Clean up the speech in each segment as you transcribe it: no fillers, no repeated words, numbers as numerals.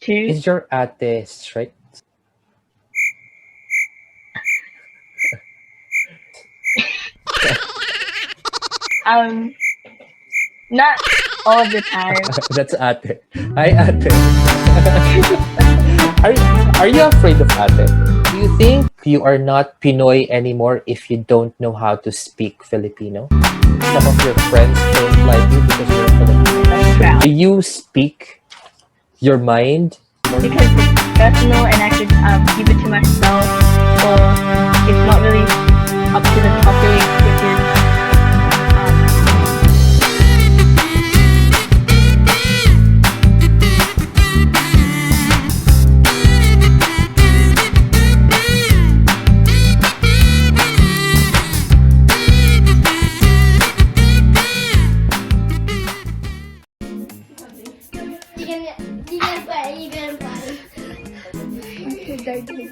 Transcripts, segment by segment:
2. Is your ate strict? Not all the time. That's ate. Hi, ate. Are you afraid of ate? Do you think you are not Pinoy anymore if you don't know how to speak Filipino? Some of your friends don't like you because you're Filipino. That's proud. Do you speak your mind? Because it's personal and I should keep it to myself, or it's not really up to the topic, which is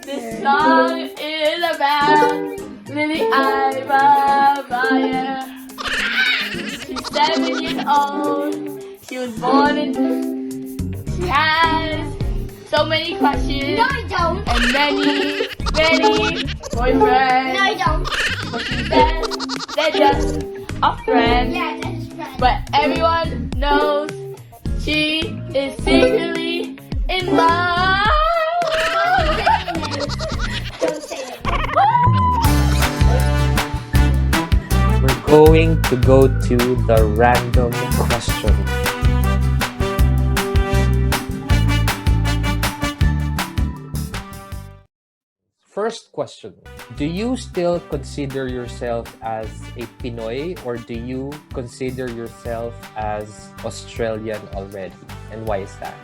This song is about Lily Iva Bayer. She's 7 years old. She was born in. She has so many crushes. No, I don't. And many boyfriends. No, I don't. But she says they're just a friend. Yeah, that's right. But everyone knows she is secretly in love. Don't say it. We're going to go to the random question. First question. Do you still consider yourself as a Pinoy or do you consider yourself as Australian already? And why is that?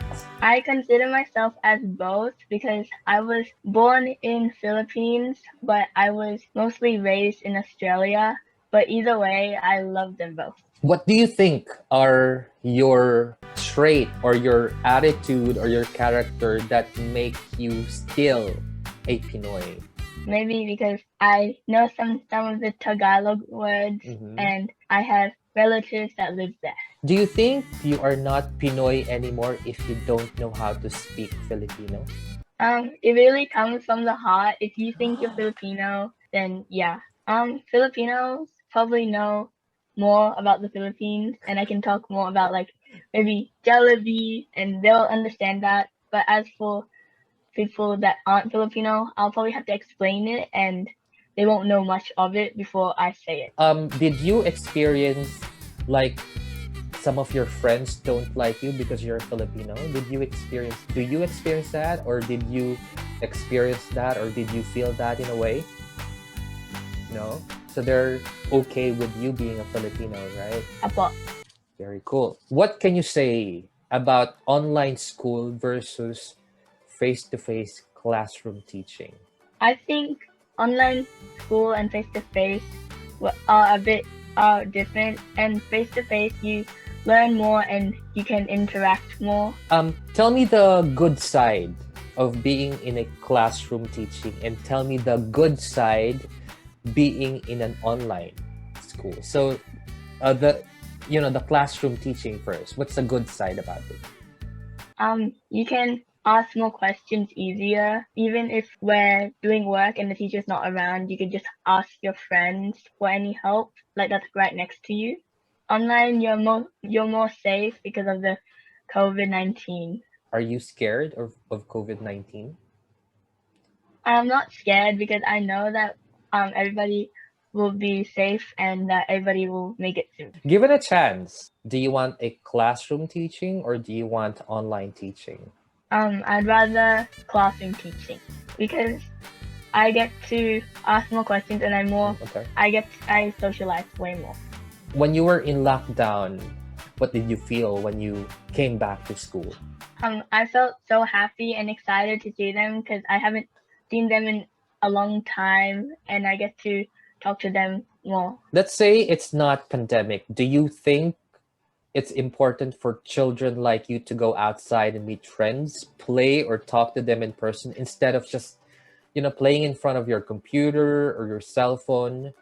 I consider myself as both because I was born in Philippines, but I was mostly raised in Australia. But either way, I love them both. What do you think are your trait or your attitude or your character that make you still a Pinoy? Maybe because I know some of the Tagalog words and I have relatives that live there. Do you think you are not Pinoy anymore if you don't know how to speak Filipino? It really comes from the heart. If you think you're Filipino, then yeah. Filipinos probably know more about the Philippines and I can talk more about like maybe Jollibee and they'll understand that. But as for people that aren't Filipino, I'll probably have to explain it and they won't know much of it before I say it. Did you experience like some of your friends don't like you because you're Filipino? Do you experience that or did you experience that or did you feel that in a way? No? So they're okay with you being a Filipino, right? Apo. Very cool. What can you say about online school versus face-to-face classroom teaching? I think online school and face-to-face are a bit different, and face-to-face you learn more and you can interact more. Tell me the good side of being in a classroom teaching and tell me the good side being in an online school. So the classroom teaching first. What's the good side about it? You can ask more questions easier. Even if we're doing work and the teacher's not around, you can just ask your friends for any help, like that's right next to you. Online, you're more safe because of the COVID-19. Are you scared of COVID-19? I'm not scared because I know that everybody will be safe and that everybody will make it soon. Given a chance, do you want a classroom teaching or do you want online teaching? I'd rather classroom teaching because I get to ask more questions and I socialize way more. When you were in lockdown, what did you feel when you came back to school? I felt so happy and excited to see them because I haven't seen them in a long time and I get to talk to them more. Let's say it's not pandemic. Do you think it's important for children like you to go outside and meet friends, play or talk to them in person instead of just, playing in front of your computer or your cell phone?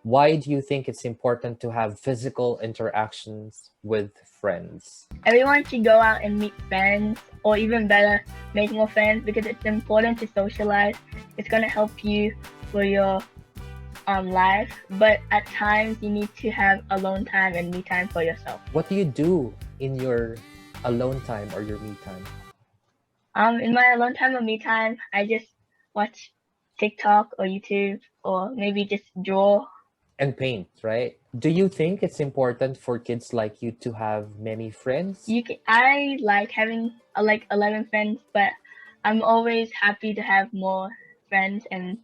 Why do you think it's important to have physical interactions with friends? Everyone should go out and meet friends, or even better, make more friends because it's important to socialize. It's gonna help you for your life, but at times you need to have alone time and me time for yourself. What do you do in your alone time or your me time? In my alone time or me time, I just watch TikTok or YouTube, or maybe just draw. And paint, right? Do you think it's important for kids like you to have many friends? I like having like 11 friends, but I'm always happy to have more friends and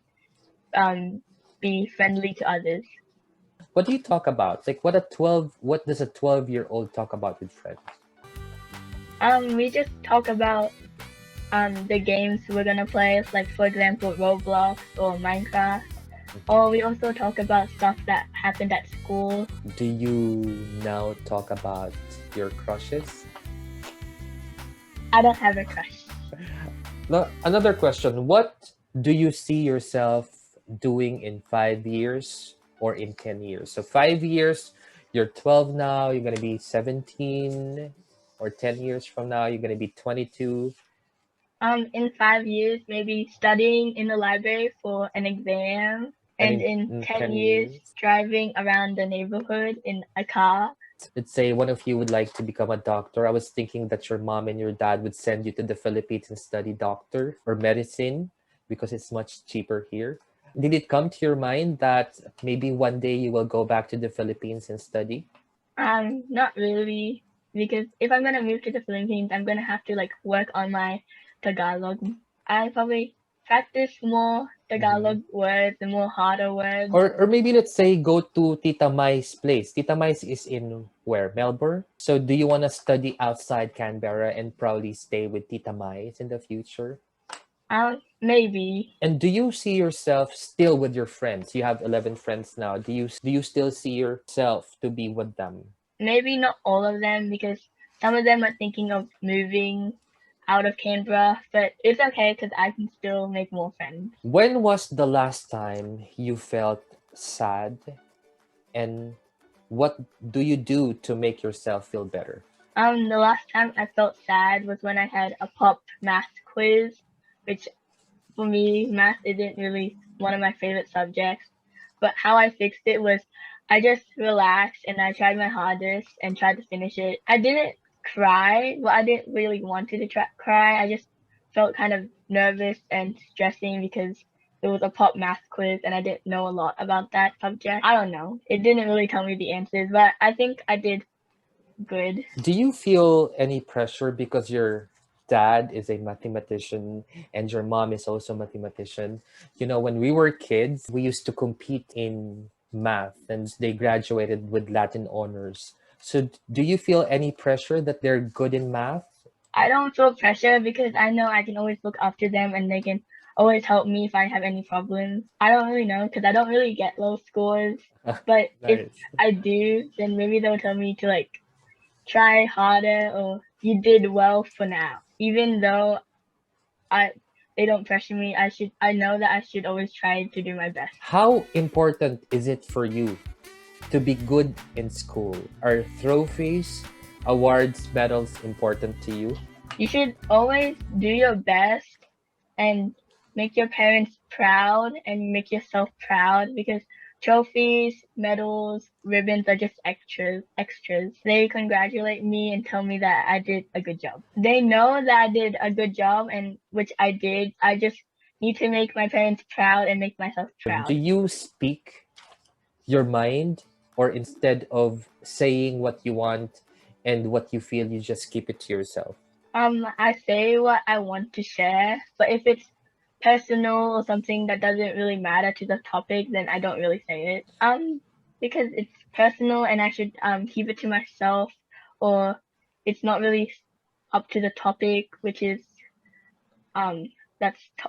be friendly to others. What do you talk about? Like what does a 12-year-old talk about with friends? We just talk about the games we're gonna play, like for example Roblox or Minecraft. Or we also talk about stuff that happened at school. Do you now talk about your crushes? I don't have a crush. Now, another question. What do you see yourself doing in 5 years or in 10 years? So 5 years, you're 12 now, you're going to be 17, or 10 years from now, you're going to be 22. In 5 years, maybe studying in the library for an exam, and in 10 years, driving around the neighborhood in a car. Let's say one of you would like to become a doctor. I was thinking that your mom and your dad would send you to the Philippines and study doctor or medicine because it's much cheaper here. Did it come to your mind that maybe one day you will go back to the Philippines and study? Not really, because if I'm gonna move to the Philippines, I'm gonna have to like work on my Tagalog. I probably practice more Tagalog words, the more harder words. Or maybe let's say go to Tita Mai's place. Tita Mai's is in where? Melbourne? So do you want to study outside Canberra and probably stay with Tita Mai's in the future? Maybe. And do you see yourself still with your friends? You have 11 friends now. Do you still see yourself to be with them? Maybe not all of them, because some of them are thinking of moving out of Canberra, but it's okay because I can still make more friends. When was the last time you felt sad, and what do you do to make yourself feel better? The last time I felt sad was when I had a pop math quiz, which for me, math isn't really one of my favorite subjects. But how I fixed it was I just relaxed and I tried my hardest and tried to finish it. I didn't cry. Well, I didn't really want to cry. I just felt kind of nervous and stressing because it was a pop math quiz and I didn't know a lot about that subject. I don't know. It didn't really tell me the answers, but I think I did good. Do you feel any pressure because your dad is a mathematician and your mom is also a mathematician? You know, when we were kids, we used to compete in math and they graduated with Latin honors. So do you feel any pressure that they're good in math? I don't feel pressure because I know I can always look after them and they can always help me if I have any problems. I don't really know because I don't really get low scores. But if Nice. I do, then maybe they'll tell me to like try harder or you did well for now. Even though they don't pressure me, I know that I should always try to do my best. How important is it for you to be good in school? Are trophies, awards, medals important to you? You should always do your best and make your parents proud and make yourself proud, because trophies, medals, ribbons are just extras. They congratulate me and tell me that I did a good job. They know that I did a good job, and which I did. I just need to make my parents proud and make myself proud. Do you speak your mind, or instead of saying what you want and what you feel, you just keep it to yourself? I say what I want to share, but if it's personal or something that doesn't really matter to the topic, then I don't really say it. Because it's personal and I should keep it to myself, or it's not really up to the topic, which is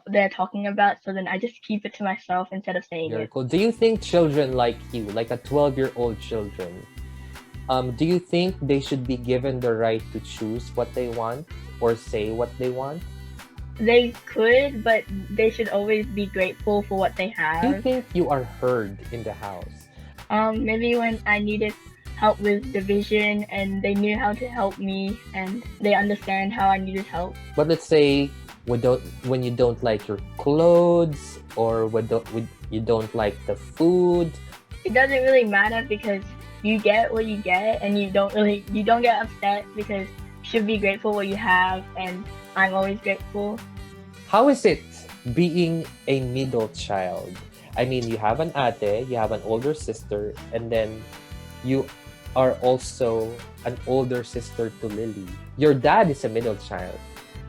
they're talking about. So then I just keep it to myself instead of saying Very it. cool. Do you think children like you, like a 12-year-old children, do you think they should be given the right to choose what they want or say what they want? They could, but they should always be grateful for what they have. Do you think you are heard in the house? Maybe when I needed help with division and they knew how to help me and they understand how I needed help. But let's say when you don't like your clothes or when you don't like the food. It doesn't really matter because you get what you get and you don't get upset because you should be grateful what you have, and I'm always grateful. How is it being a middle child? I mean, you have an ate, you have an older sister, and then you are also an older sister to Lily. Your dad is a middle child.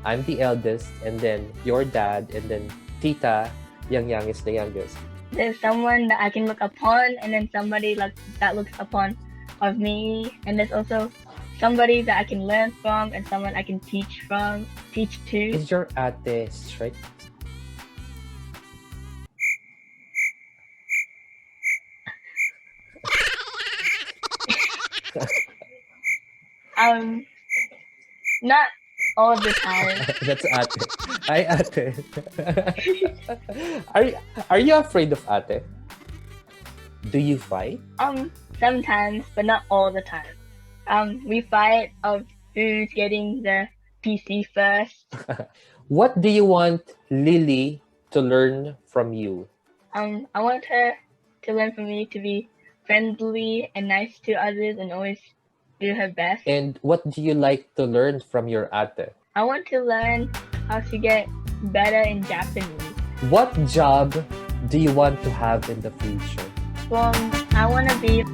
I'm the eldest, and then your dad, and then Tita, Yang is the youngest. There's someone that I can look upon, and then somebody that looks upon of me, and there's also somebody that I can learn from and someone I can teach to. Is your ate strict? Not all the time. That's ate. Hi, ate. Are you afraid of ate? Do you fight? Sometimes, but not all the time. We fight of who's getting the PC first. What do you want Lily to learn from you? I want her to learn from me to be friendly and nice to others and always do her best. And what do you like to learn from your ate? I want to learn how to get better in Japanese. What job do you want to have in the future? Well, I want to be